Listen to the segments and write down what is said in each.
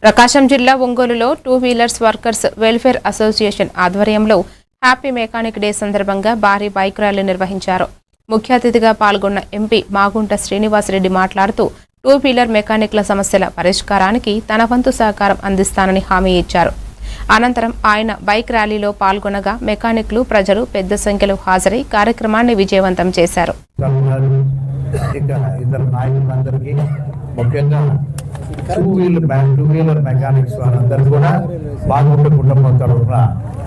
ప్రకాశం జిల్లా ఒంగోలులో two wheelers workers welfare association ఆధ్వర్యంలో హ్యాపీ మెకానిక్ డే సందర్భంగా భారీ బైక్ ర్యాలీ నిర్వహించారు. ముఖ్య అతిథిగా పాల్గొన్న ఎంపీ మాగుంట శ్రీనివాసరెడ్డి మాట్లాడుతూ టూ వీలర్ మెకానిక్ల సమస్యల పరిష్కారానికి తన వంతు సహకారం అందిస్తానని హామీ ఇచ్చారు. అనంతరం ఆయన బైక్ ర్యాలీలో పాల్గొనగా మెకానిక్లు, ప్రజలు పెద్ద సంఖ్యలో హాజరై కార్యక్రమాన్ని విజయవంతం చేశారు. టూ వీలర్ మెకానిక్స్ వారందరూ కూడా బాగుంటే కుటుంబం తరఫున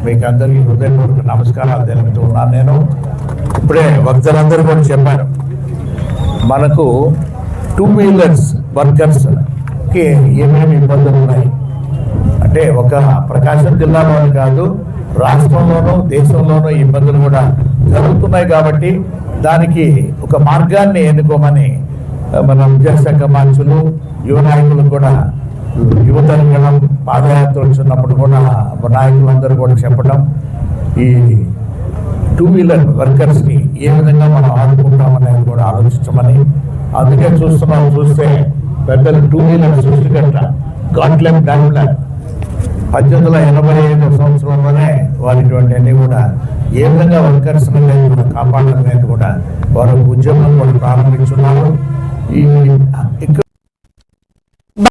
మీకు అందరికీ హృదయపూర్వక నమస్కారాలు తెలుపుతూ ఉన్నాను. నేను ఇప్పుడే వక్తలందరూ కూడా చెప్పారు, మనకు టూ వీలర్స్ వర్కర్స్కి ఏమేమి ఇబ్బందులు ఉన్నాయి అంటే ఒక ప్రకాశం జిల్లాలోనే కాదు, రాష్ట్రంలోనూ దేశంలోనూ ఇబ్బందులు కూడా జరుగుతున్నాయి. కాబట్టి దానికి ఒక మార్గాన్ని ఎన్నుకోమని మన విద్యాశాఖ మంత్రులు, యువ నాయకులు కూడా యువతరంగం పాదయాత్ర వచ్చినప్పుడు కూడా నాయకులందరూ కూడా చెప్పడం, ఈ టూ వీలర్ వర్కర్స్ని ఏ విధంగా మనం ఆదుకుంటామనేది కూడా ఆలోచించమని. అందుకే చూస్తే పెద్దలు టూ వీలర్ సృష్టికర్త గాట్లెమ్ డామ్లర్ 1885 సంవత్సరంలోనే వారి ఇటువంటి అన్ని కూడా ఏ విధంగా వర్కర్స్ కూడా కాపాడాలనేది కూడా వారు ఉద్యమం కూడా ప్రారంభించున్నారు.